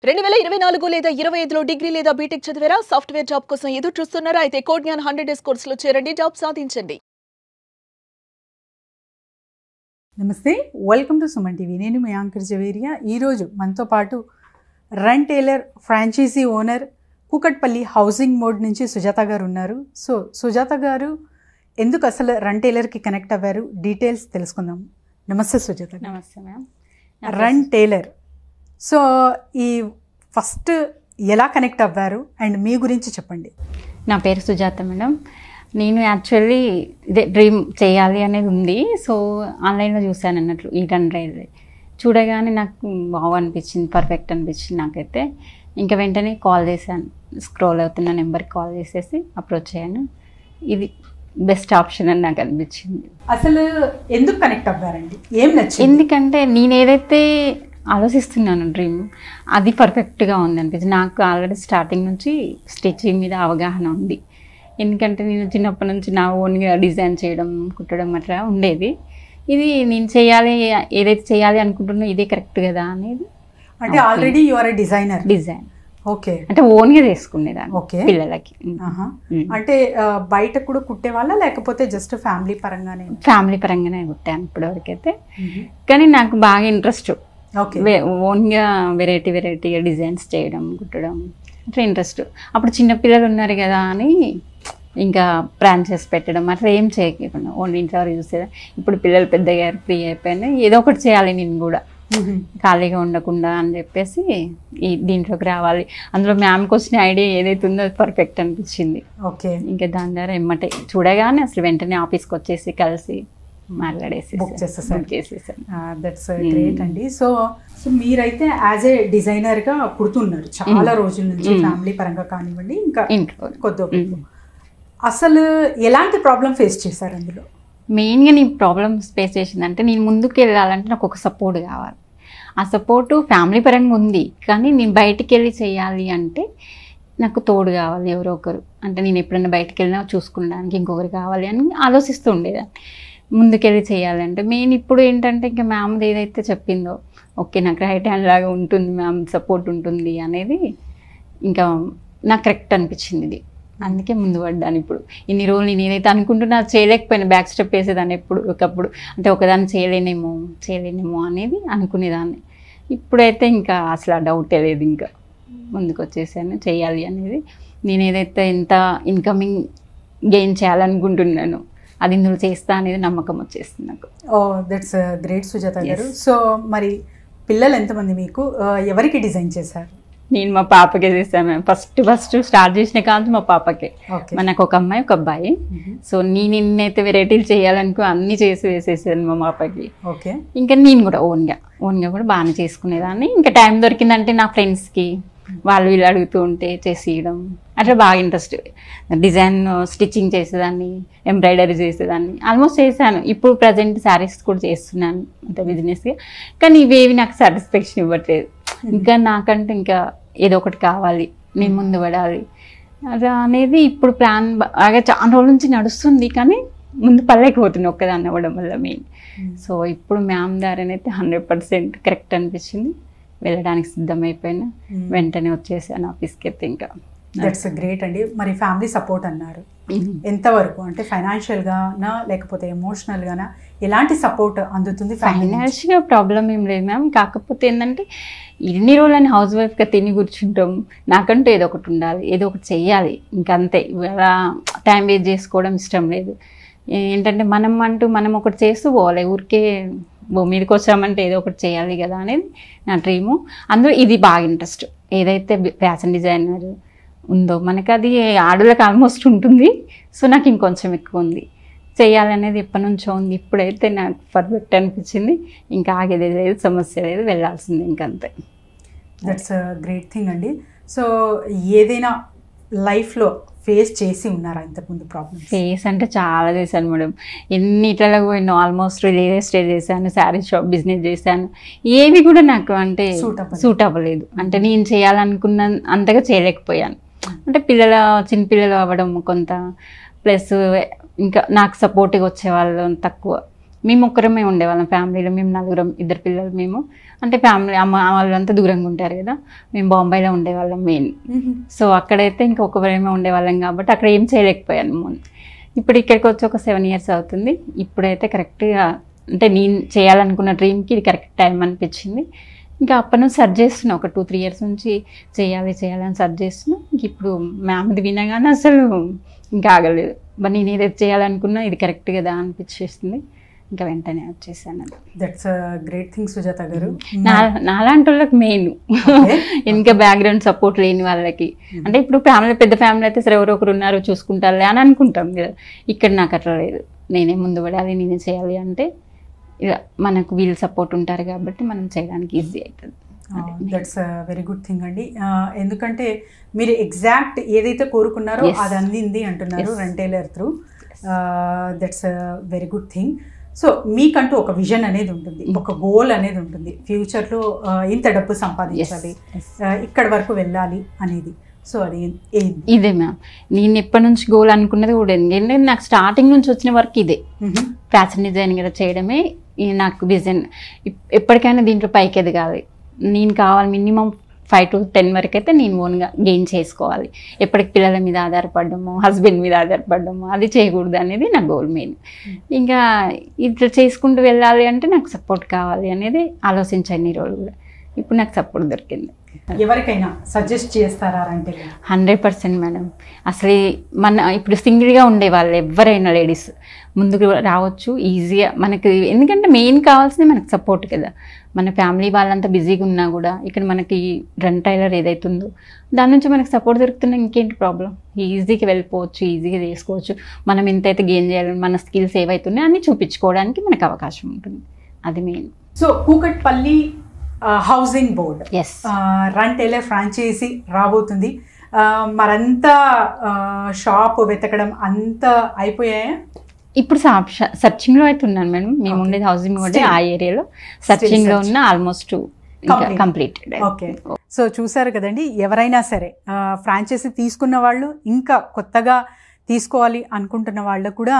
2024 లేదా 25లో డిగ్రీ లేదా బీటెక్ చదివారా? సాఫ్ట్వేర్ జాబ్ కోసం ఎదురు చూస్తున్నారా? అయితే కోడ్ జ్ఞాన్ 100 డేస్ కోర్సులో చేరండి, జాబ్ సాధించండి. నమస్తే, వెల్కమ్ టు సుమన్ టీవీ. నేను మీ యాంకర్ జవేరియా. ఈరోజు మనతో పాటు run tailor franchise owner Kukatpally housing మోడ్ నుంచి సుజాత గారు ఉన్నారు. సో సుజాత గారు ఎందుకు అసలు రన్ టైలర్కి కనెక్ట్ అవ్వారు, డీటెయిల్స్ తెలుసుకుందాం. నమస్తే సుజాత గారు. నమస్తే మ్యామ్. రన్ టైలర్, సో ఈ ఫస్ట్ ఎలా కనెక్ట్ అవ్వారు అండ్ మీ గురించి చెప్పండి. నా పేరు సుజాత మేడం. నేను యాక్చువల్లీ ఇదే డ్రీమ్ చేయాలి అనేది ఉంది. సో ఆన్లైన్లో చూశాను అన్నట్లు ఈ రన్ రైల్వే చూడగానే నాకు బాగా అనిపించింది, పర్ఫెక్ట్ అనిపించింది నాకైతే. ఇంకా వెంటనే కాల్ చేశాను, స్క్రోల్ అవుతున్న నెంబర్కి కాల్ చేసేసి అప్రోచ్ అయ్యాను. ఇది బెస్ట్ ఆప్షన్ అని నాకు అనిపించింది. అసలు ఎందుకు కనెక్ట్ అవ్వారండి, ఏం నచ్చింది? ఎందుకంటే నేను ఏదైతే ఆలోచిస్తున్నాను డ్రీమ్ అది పర్ఫెక్ట్గా ఉంది అనిపించింది. నాకు ఆల్రెడీ స్టార్టింగ్ నుంచి స్టిచ్చింగ్ మీద అవగాహన ఉంది. ఎందుకంటే నేను చిన్నప్పటి నుంచి నా ఓన్గా డిజైన్ చేయడం, కుట్టడం అట్లా ఉండేది. ఇది నేను చేయాలి, ఏదైతే చేయాలి అనుకుంటున్నా ఇదే కరెక్ట్ కదా అనేది. అంటే already you are designer. Design okay, అంటే ఓన్గా చేసుకునేదాన్ని. ఓకే, పిల్లలకి. అంటే బయట కూడా కుట్టేవాళ్ళ లేకపోతే జస్ట్ ఫ్యామిలీ పరంగానే? ఫ్యామిలీ పరంగానే కుట్టాను ఇప్పటివరకైతే. కానీ నాకు బాగా ఇంట్రెస్ట్ ఓన్గా వెరైటీగా డిజైన్స్ చేయడం, కుట్టడం అట్లా ఇంట్రెస్ట్. అప్పుడు చిన్నపిల్లలు ఉన్నారు కదా అని ఇంకా బ్రాంచెస్ పెట్టడం అట్లా ఏం చేయకుండా ఓన్లీ ఇంట్లో చూసేదా. ఇప్పుడు పిల్లలు పెద్దయ్యారు, ఫ్రీ అయిపోయినా, ఏదో ఒకటి చేయాలి నేను కూడా, ఖాళీగా ఉండకుండా అని చెప్పేసి ఈ దీంట్లోకి రావాలి. అందులో మ్యామ్కి వచ్చిన ఐడియా ఏదైతే ఉందో అది పర్ఫెక్ట్ అనిపించింది. ఓకే, ఇంకా దాని ద్వారా ఎమ్మటే చూడగానే అసలు వెంటనే ఆఫీస్కి వచ్చేసి కలిసి మాట్లాడేసి చేసేసాను. దట్స్ గ్రేట్ అండి. సో మీరైతే యాజ్ ఏ డిజైనర్గా కుడుతున్నారు చాలా రోజుల నుంచి, ఫ్యామిలీ పరంగా కానివ్వండి, ఇంకా ఇంట్లో కొద్ది. అసలు ఎలాంటి ప్రాబ్లం ఫేస్ చేశారు అందులో? మెయిన్గా నేను ప్రాబ్లమ్స్ ఫేస్ చేసిందంటే, నేను ముందుకు వెళ్ళాలంటే నాకు ఒక సపోర్ట్ కావాలి. ఆ సపోర్టు ఫ్యామిలీ పరంగా ఉంది, కానీ నేను బయటికి వెళ్ళి చేయాలి అంటే నాకు తోడు కావాలి ఎవరో ఒకరు. అంటే నేను ఎప్పుడైనా బయటికి వెళ్ళినా చూసుకున్నానికి ఇంకొకరు కావాలి అని ఆలోచిస్తూ ఉండేదాన్ని. ముందుకెళ్ళి చేయాలంటే మెయిన్ ఇప్పుడు ఏంటంటే ఇంకా మ్యామ్ది ఏదైతే చెప్పిందో, ఓకే నాకు రైట్ హ్యాండ్ లాగా ఉంటుంది, మ్యామ్ సపోర్ట్ ఉంటుంది అనేది ఇంకా నాకు కరెక్ట్ అనిపించింది ఇది. అందుకే ముందు పడ్డాను. ఇప్పుడు ఇన్ని రోజులు నేను ఏదైతే అనుకుంటున్నా చేయలేకపోయినా, బ్యాక్ స్టెప్ వేసేదాన్ని ఒకప్పుడు. అంటే ఒకదాన్ని చేయలేనేమో అనేది అనుకునేదాన్ని. ఇప్పుడైతే ఇంకా అసలు ఆ డౌటే లేదు, ఇంకా ముందుకు వచ్చేసాను చేయాలి అనేది. నేను ఏదైతే ఎంత ఇన్కమింగ్ గెయిన్ చేయాలనుకుంటున్నాను అది ఇందులో చేస్తా అనేది నమ్మకం వచ్చేస్తుంది నాకు. ఓ దట్స్ గ్రేట్ సుజాత గారు. సో మరి పిల్లలు ఎంతమంది మీకు, ఎవరికి డిజైన్ చేశారు? నేను మా పాపకే చేశాను. ఫస్ట్ స్టార్ట్ చేసిన కాదు మా పాపకే. మనకు ఒక అమ్మాయి ఒక అబ్బాయి. సో నేను ఎన్నైతే వెరైటీలు చేయాలనుకో అన్నీ చేసి వేసేసాను మా పాపకి. ఓకే, ఇంకా నేను కూడా ఓన్గా కూడా బాగానే చేసుకునేదాన్ని. ఇంకా టైం దొరికిందంటే నా ఫ్రెండ్స్కి వాళ్ళు వీళ్ళు అడుగుతూ ఉంటే చేసేయడం అట్లా బాగా ఇంట్రెస్ట్. డిజైన్ స్టిచ్చింగ్ చేసేదాన్ని, ఎంబ్రాయిడరీ చేసేదాన్ని, ఆల్మోస్ట్ చేశాను. ఇప్పుడు ప్రజెంట్ శారీస్ కూడా చేస్తున్నాను అంటే బిజినెస్గా. కానీ ఇవేవి నాకు సాటిస్ఫాక్షన్ ఇవ్వట్లేదు. ఇంకా నాకంటే ఇంకా ఏదో ఒకటి కావాలి, నేను ముందు పడాలి అలా అనేది ఇప్పుడు ప్లాన్ బాగా చాలా రోజుల నుంచి నడుస్తుంది. కానీ ముందు పడలేకపోతుంది ఒక్కదాన్ని అవ్వడం వల్ల మెయిన్. సో ఇప్పుడు మ్యామ్ దారనైతే 100% కరెక్ట్ అనిపించింది. వెళ్ళడానికి సిద్ధమైపోయినా వెంటనే వచ్చేసాను ఆఫీస్కి. అయితే ఇంకా దట్స్ గ్రేట్ అండి. మరి ఫ్యామిలీ సపోర్ట్ అన్నారు, ఎంతవరకు? అంటే ఫైనాన్షియల్గానా లేకపోతే ఎమోషనల్గానా, ఎలాంటి సపోర్ట్ అందుతుంది? ఫైనాన్షియల్గా ప్రాబ్లం ఏం లేదు మ్యామ్. కాకపోతే ఏంటంటే ఇన్ని రోజులని హౌస్ వైఫ్గా తిని కూర్చుంటాం. నాకంటూ ఏదో ఒకటి ఉండాలి, ఏదో ఒకటి చెయ్యాలి, ఇంకంతే. అలా టైం వేస్ట్ చేసుకోవడం ఇష్టం లేదు. ఏంటంటే మనం ఒకటి చేస్తూ పోవాలి. ఊరికే మీదకి వచ్చామంటే ఏదో ఒకటి చేయాలి కదా అనేది నా డ్రీము. అందులో ఇది బాగా ఇంట్రెస్ట్. ఏదైతే ఫ్యాషన్ డిజైనర్ ఉందో మనకి అది ఆడలకు ఆల్మోస్ట్ ఉంటుంది. సో నాకు ఇంకొంచెం ఎక్కువ ఉంది, చేయాలనేది ఎప్పటి నుంచో ఉంది. ఇప్పుడైతే నాకు పర్ఫెక్ట్ అనిపించింది. ఇంకా ఆగేది లేదు, సమస్య లేదు, వెళ్ళాల్సింది ఇంకంతే. దట్స్ గ్రేట్ థింగ్ అండి. సో ఏదైనా లైఫ్లో ఫేస్ చేసి ఉన్నారా ఇంతకుముందు ప్రాబ్లమ్? ఫేస్ అంటే చాలా చేశాను మేడం. ఎన్నిట్లలో పోయినా ఆల్మోస్ట్ రియల్ ఎస్టేట్ చేశాను, శారీ షాప్ బిజినెస్ చేశాను. ఏవి కూడా నాకు అంటే సూట్ అవ్వలేదు. అంటే నేను చేయాలనుకున్న అంతగా చేయలేకపోయాను. అంటే చిన్నపిల్లలు అవ్వడం కొంత, ప్లస్ ఇంకా నాకు సపోర్ట్గా వచ్చేవాళ్ళు తక్కువ. మేము ఒక్కరమే ఉండేవాళ్ళం ఫ్యామిలీలో, మేము నలుగురం, 2 పిల్లలు మేము. అంటే ఫ్యామిలీ అమ్మ వాళ్ళంతా దూరంగా ఉంటారు కదా, మేము బాంబేలో ఉండేవాళ్ళం మెయిన్. సో అక్కడైతే ఇంకొకరేమో ఉండేవాళ్ళం కాబట్టి అక్కడ ఏం చేయలేకపోయాను ముందు. ఇప్పుడు ఇక్కడికి వచ్చి ఒక 7 years అవుతుంది. ఇప్పుడైతే కరెక్ట్గా అంటే నేను చేయాలనుకున్న డ్రీమ్కి ఇది కరెక్ట్ టైం అనిపించింది. ఇంకా అప్పటి నుంచి సర్చ్ చేస్తున్నా, ఒక 2-3 years నుంచి చేయాలని సర్చ్ చేస్తున్నా. ఇంక ఇప్పుడు మ్యామ్ది వినగానే అసలు ఇంకా ఆగలేదు. మరి నేను ఏదైతే చేయాలనుకున్నా ఇది కరెక్ట్ కదా అనిపించేస్తుంది. ఇంకా వెంటనే వచ్చేసాను. దట్స్ గ్రేట్ థింగ్ సుజాత గారు. నాలాంటి వాళ్ళకి మెయిన్ ఇంకా బ్యాక్గ్రౌండ్ సపోర్ట్ లేని వాళ్ళకి, అంటే ఇప్పుడు ఫ్యామిలీ పెద్ద ఫ్యామిలీ అయితే సరే ఎవరో ఒకరు ఉన్నారు చూసుకుంటారులే అని అనుకుంటాం కదా. ఇక్కడ నాకు అట్లా లేదు, నేనే ముందు పడాలి, నేనే చేయాలి అంటే ఇక మనకు వీళ్ళు సపోర్ట్ ఉంటారు కాబట్టి మనం చేయడానికి ఈజీ అవుతుంది. దట్స్ వెరీ గుడ్ థింగ్ అండి. ఎందుకంటే మీరు ఎగ్జాక్ట్ ఏదైతే కోరుకున్నారో అది అందింది అంటున్నారు rent tailor through. That's very good thing. So మీకంటూ ఒక విజన్ అనేది ఉంటుంది, ఒక గోల్ అనేది ఉంటుంది, ఫ్యూచర్లో ఇంత డబ్బు సంపాదించాలి, ఇక్కడ వరకు వెళ్ళాలి అనేది. సో అది ఇదే మ్యామ్, నేను ఎప్పటి నుంచి గోల్ అనుకున్నది కూడా ఎందుకంటే నాకు స్టార్టింగ్ నుంచి వచ్చిన వరకు ఇదే, ఫ్యాషన్ డిజైనింగ్ చేయడమే నాకు విజన్. ఎప్పటికైనా దీంట్లో పైకి ఎదగాలి, నేను కావాలి మినిమం 5 to 10 వరకు అయితే నేను ఓన్గా గెయిన్ చేసుకోవాలి. ఎప్పటికి పిల్లల మీద ఆధారపడము, హస్బెండ్ మీద ఆధారపడము అది చేయకూడదు అనేది నా గోల్ మెయిన్. ఇంకా ఇట్లా చేసుకుంటూ వెళ్ళాలి అంటే నాకు సపోర్ట్ కావాలి అనేది ఆలోచించాను ఈ రోజు కూడా. ఇప్పుడు నాకు సపోర్ట్ దొరికింది. ఎవరికైనా సజెస్ట్ చేస్తారా అంటే? 100% మేడం. అసలు మన ఇప్పుడు సింగిల్గా ఉండే వాళ్ళు ఎవరైనా లేడీస్ ముందుకు రావచ్చు ఈజీగా. మనకి ఎందుకంటే మెయిన్ కావాల్సింది మనకు సపోర్ట్ కదా. మన ఫ్యామిలీ వాళ్ళంతా బిజీగా ఉన్నా కూడా ఇక్కడ మనకి రెంట్ టైలర్ ఏదైతుందో దాని నుంచి మనకు సపోర్ట్ దొరుకుతున్నా ఇంకేంటి ప్రాబ్లం, ఈజీగా వెళ్ళిపోవచ్చు, ఈజీగా చేసుకోవచ్చు. మనం ఎంతైతే గెయిన్ చేయాలని మన స్కిల్స్ ఏవైతున్నాయో అన్నీ చూపించుకోవడానికి మనకు అవకాశం ఉంటుంది, అది main. So Kukatpally housing board rent tailor franchisee రాబోతుంది. మరంతా షాప్ వెతకడం అంతా అయిపోయాయా? ఇప్పుడు సర్చింగ్లో అయితే ఉన్నాను మేడం. మేము ఉండేది హౌసింగ్ బోర్డ్ ఆ ఏరియాలో, సర్చింగ్లో ఉన్న ఆల్మోస్ట్ కంప్లీటెడ్. ఓకే. సో చూసారు కదండి, ఎవరైనా సరే ఫ్రాంచైజీ తీసుకున్న వాళ్ళు, ఇంకా కొత్తగా తీసుకోవాలి అనుకుంటున్న వాళ్ళు కూడా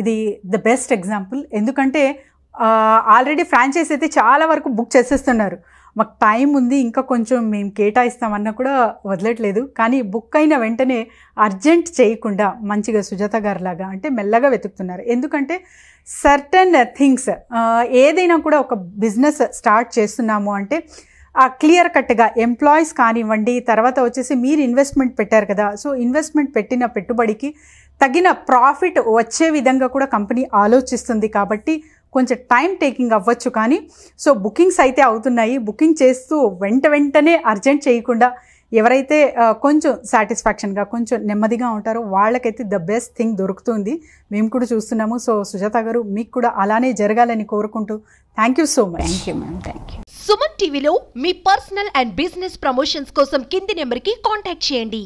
ఇది ద బెస్ట్ ఎగ్జాంపుల్. ఎందుకంటే ఆల్రెడీ ఫ్రాంచైజీ అయితే చాలా వరకు బుక్ చేసేస్తున్నారు. మాకు టైం ఉంది, ఇంకా కొంచెం మేము కేటాయిస్తామన్నా కూడా వదలట్లేదు. కానీ బుక్ అయిన వెంటనే అర్జెంట్ చేయకుండా మంచిగా సుజాత గారు లాగా అంటే మెల్లగా వెతుకుతున్నారు. ఎందుకంటే సర్టన్ థింగ్స్ ఏదైనా కూడా ఒక బిజినెస్ స్టార్ట్ చేస్తున్నాము అంటే క్లియర్ కట్గా ఎంప్లాయీస్ కానివ్వండి, తర్వాత వచ్చేసి మీరు ఇన్వెస్ట్మెంట్ పెట్టారు కదా, సో ఇన్వెస్ట్మెంట్ పెట్టిన పెట్టుబడికి తగిన ప్రాఫిట్ వచ్చే విధంగా కూడా కంపెనీ ఆలోచిస్తుంది. కాబట్టి కొంచెం టైం టేకింగ్ అవ్వచ్చు, కానీ సో బుకింగ్స్ అయితే అవుతున్నాయి. బుకింగ్ చేస్తూ వెంటనే అర్జెంట్ చేయకుండా ఎవరైతే కొంచెం సాటిస్ఫాక్షన్గా కొంచెం నెమ్మదిగా ఉంటారో వాళ్ళకైతే ద బెస్ట్ థింగ్ దొరుకుతుంది. మేము కూడా చూస్తున్నాము. సో సుజాత గారు, మీకు కూడా అలానే జరగాలని కోరుకుంటూ thank you so much. Thank you ma'am. Thank you. Suman టీవీలో మీ పర్సనల్ అండ్ బిజినెస్ ప్రమోషన్స్ కోసం కింది నెంబర్కి కాంటాక్ట్ చేయండి.